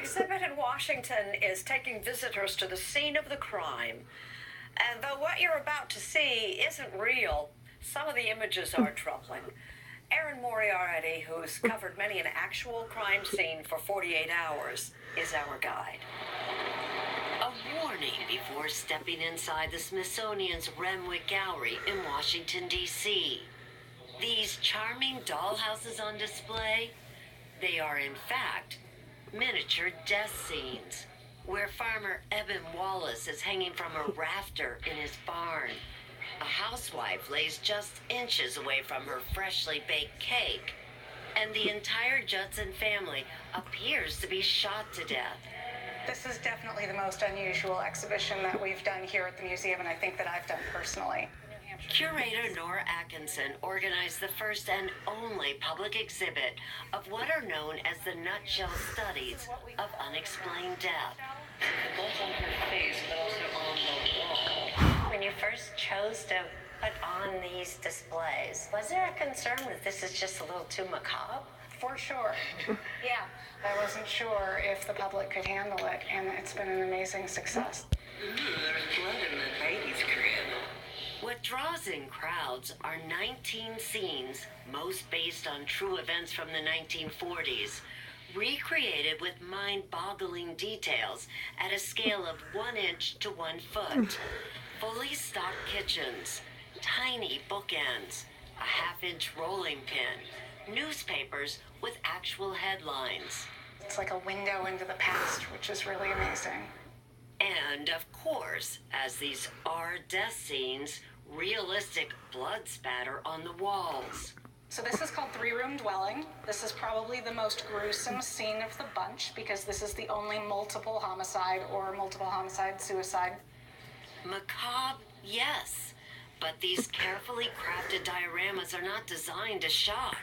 exhibit in Washington is taking visitors to the scene of the crime. And though what you're about to see isn't real, some of the images are troubling. Erin Moriarty, who's covered many an actual crime scene for 48 hours, is our guide. A warning before stepping inside the Smithsonian's Renwick Gallery in Washington, D.C. These charming dollhouses on display, they are in fact miniature death scenes, where farmer Eben Wallace is hanging from a rafter in his barn. A housewife lays just inches away from her freshly baked cake, and the entire Judson family appears to be shot to death. This is definitely the most unusual exhibition that we've done here at the museum, and I think that I've done personally. Curator Nora Atkinson organized the first and only public exhibit of what are known as the nutshell studies of unexplained death. Both on her face, but also on the wall. When you first chose to put on these displays, was there a concern that this is just a little too macabre? For sure. Yeah, I wasn't sure if the public could handle it, and it's been an amazing success. There's blood in the baby's crib. What draws in crowds are 19 scenes, most based on true events from the 1940s, recreated with mind-boggling details at a scale of 1 inch to 1 foot. Fully stocked kitchens, tiny bookends, a half-inch rolling pin, newspapers with actual headlines. It's like a window into the past, which is really amazing. And, of course, as these are death scenes, realistic blood spatter on the walls. So this is called three-room dwelling. This is probably the most gruesome scene of the bunch because this is the only multiple homicide or multiple homicide-suicide. Macabre, yes, but these carefully crafted dioramas are not designed to shock.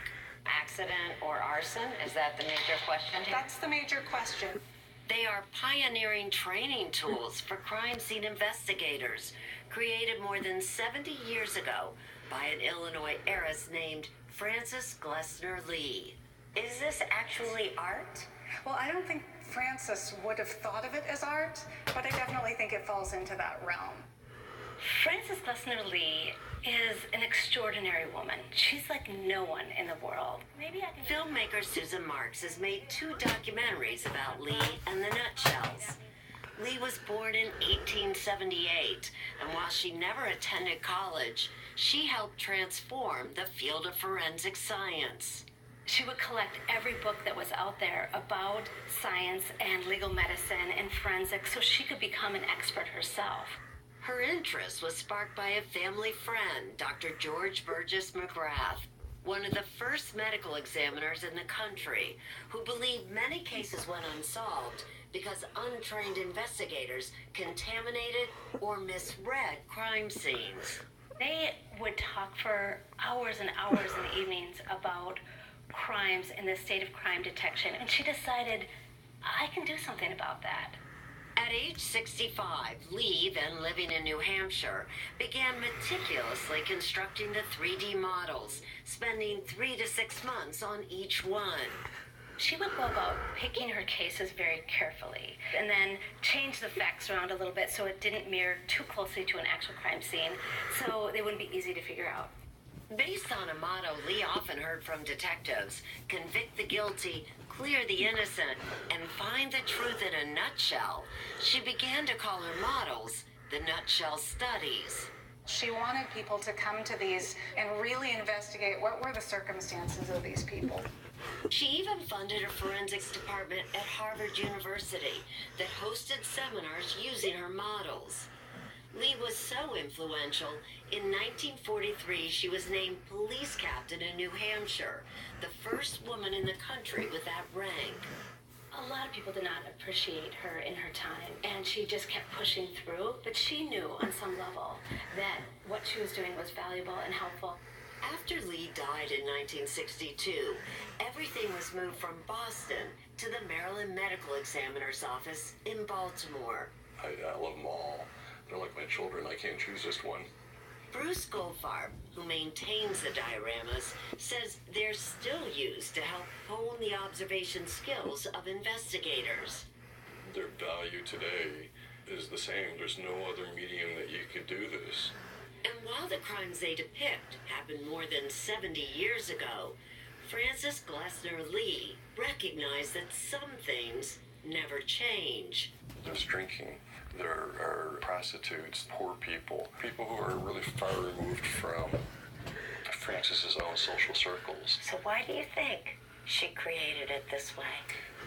Accident or arson? Is that the major question here? That's the major question. They are pioneering training tools for crime scene investigators, created more than 70 years ago by an Illinois heiress named Frances Glessner Lee. Is this actually art? Well, I don't think Frances would have thought of it as art, but I definitely think it falls into that realm. Frances Glessner Lee is an extraordinary woman. She's like no one in the world. Maybe I can... Filmmaker Susan Marks has made 2 documentaries about Lee and the Nutshells. Lee was born in 1878, and while she never attended college, she helped transform the field of forensic science. She would collect every book that was out there about science and legal medicine and forensics so she could become an expert herself. Her interest was sparked by a family friend, Dr. George Burgess McGrath, one of the first medical examiners in the country, who believed many cases went unsolved because untrained investigators contaminated or misread crime scenes. They would talk for hours and hours in the evenings about crimes and the state of crime detection, and she decided, I can do something about that. At age 65, Lee, then living in New Hampshire, began meticulously constructing the 3D models, spending 3 to 6 months on each one. She would go about picking her cases very carefully and then change the facts around a little bit so it didn't mirror too closely to an actual crime scene, so they wouldn't be easy to figure out. Based on a motto Lee often heard from detectives, convict the guilty, clear the innocent, and find the truth in a nutshell, she began to call her models the Nutshell Studies. She wanted people to come to these and really investigate what were the circumstances of these people. She even funded a forensics department at Harvard University that hosted seminars using her models. Lee was so influential, in 1943 she was named police captain in New Hampshire, the first woman in the country with that rank. A lot of people did not appreciate her in her time, and she just kept pushing through, but she knew on some level that what she was doing was valuable and helpful. After Lee died in 1962, everything was moved from Boston to the Maryland Medical Examiner's office in Baltimore. I love them all. They're like my children. I can't choose just one. Bruce Goldfarb, who maintains the dioramas, says they're still used to help hone the observation skills of investigators. Their value today is the same. There's no other medium that you could do this. And while the crimes they depict happened more than 70 years ago, Francis Glessner Lee recognized that some things never change. There's drinking. There are prostitutes, poor people, people who are really far removed from Francis's own social circles. So why do you think she created it this way?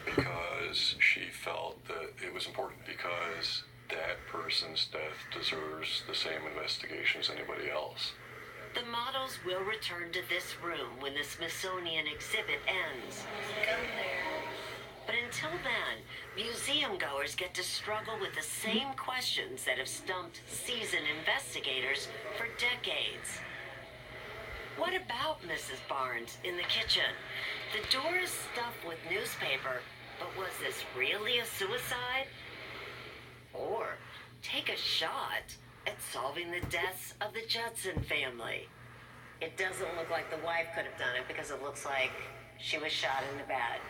Because she felt that it was important, because that person's death deserves the same investigation as anybody else. The models will return to this room when the Smithsonian exhibit ends. But until then, museum goers get to struggle with the same questions that have stumped seasoned investigators for decades. What about Mrs. Barnes in the kitchen? The door is stuffed with newspaper, but was this really a suicide? Or take a shot at solving the deaths of the Judson family. It doesn't look like the wife could have done it because it looks like she was shot in the bed.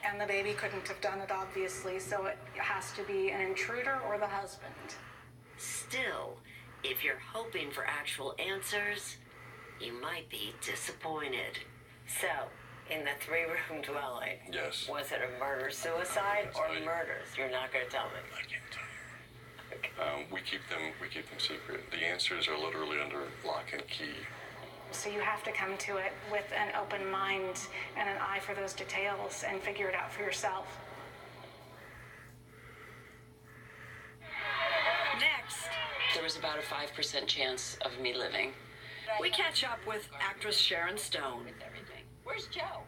And the baby couldn't have done it, obviously, so it has to be an intruder or the husband. Still, if you're hoping for actual answers, you might be disappointed. So, in the three-room dwelling, Yes. was it a murder-suicide or murders? You're not going to tell me. I can't tell you. We keep them secret. The answers are literally under lock and key. So you have to come to it with an open mind and an eye for those details and figure it out for yourself. Next, There was about a 5% chance of me living. we catch up with actress Sharon Stone. Where's Joe?